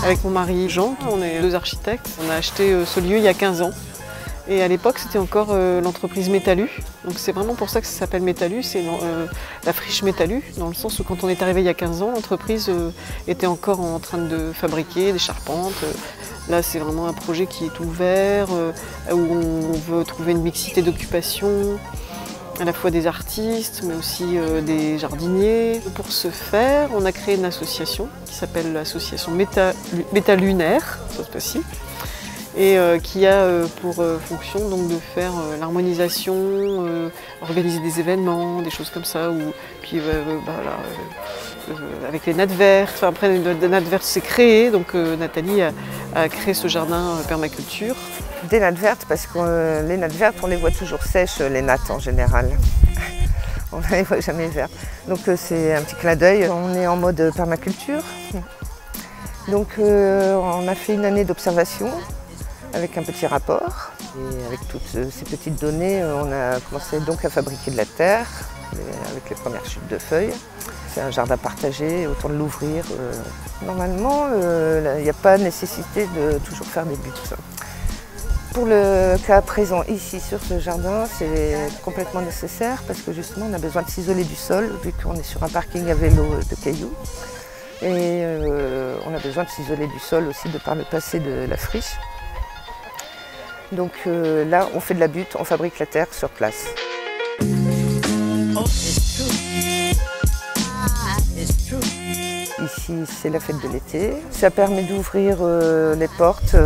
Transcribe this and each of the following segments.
Avec mon mari Jean, on est 2 architectes. On a acheté ce lieu il y a 15 ans. Et à l'époque, c'était encore l'entreprise Métallu. Donc c'est vraiment pour ça que ça s'appelle Métallu, c'est la friche Métallu, dans le sens où quand on est arrivé il y a 15 ans, l'entreprise était encore en train de fabriquer des charpentes. Là, c'est vraiment un projet qui est ouvert, où on veut trouver une mixité d'occupation, à la fois des artistes, mais aussi des jardiniers. Pour ce faire, on a créé une association qui s'appelle l'association Métallunaire, cette fois-ci, et qui a pour fonction donc, de faire l'harmonisation, organiser des événements, des choses comme ça, puis avec les nattes vertes. Enfin, après, les nattes vertes s'est créé, donc Nathalie a créé ce jardin permaculture. Des nattes vertes, parce que les nattes vertes, on les voit toujours sèches, les nattes en général. On ne les voit jamais vertes. Donc c'est un petit clin d'œil. On est en mode permaculture. Donc on a fait une année d'observation avec un petit rapport. Et avec toutes ces petites données, on a commencé donc à fabriquer de la terre, avec les premières chutes de feuilles. C'est un jardin partagé, autant de l'ouvrir. Normalement, il n'y a pas nécessité de toujours faire des buts. Pour le cas présent ici sur ce jardin, c'est complètement nécessaire parce que justement on a besoin de s'isoler du sol vu qu'on est sur un parking à vélo de cailloux. Et on a besoin de s'isoler du sol aussi de par le passé de la friche. Donc là on fait de la butte, on fabrique la terre sur place. Ici c'est la fête de l'été. Ça permet d'ouvrir les portes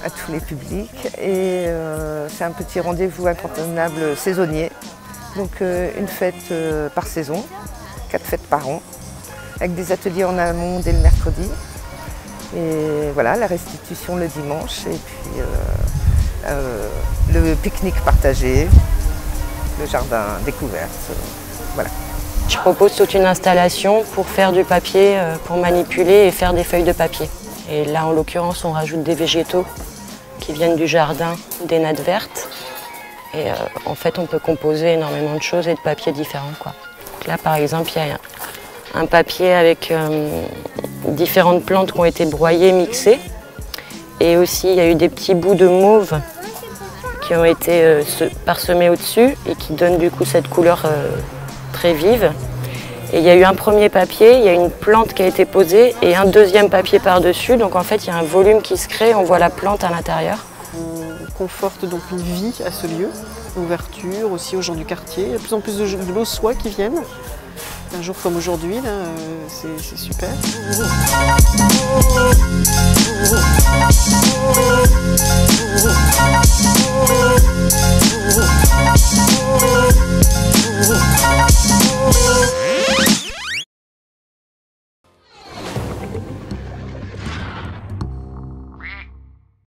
à tous les publics et c'est un petit rendez-vous incontournable saisonnier. Donc une fête par saison, 4 fêtes par an, avec des ateliers en amont dès le mercredi. Et voilà, la restitution le dimanche et puis le pique-nique partagé, le jardin découverte, voilà. Je propose toute une installation pour faire du papier, pour manipuler et faire des feuilles de papier. Et là, en l'occurrence, on rajoute des végétaux qui viennent du jardin, des nattes vertes. Et en fait, on peut composer énormément de choses et de papiers différents, quoi. Donc là, par exemple, il y a un papier avec différentes plantes qui ont été broyées, mixées. Et aussi, il y a eu des petits bouts de mauve qui ont été parsemés au-dessus et qui donnent du coup cette couleur très vive. Et il y a eu un premier papier, il y a une plante qui a été posée et un deuxième papier par-dessus. Donc en fait, il y a un volume qui se crée, on voit la plante à l'intérieur. On conforte donc une vie à ce lieu, ouverture aussi aux gens du quartier. Il y a de plus en plus de l'Aussois qui viennent. Un jour comme aujourd'hui, c'est super.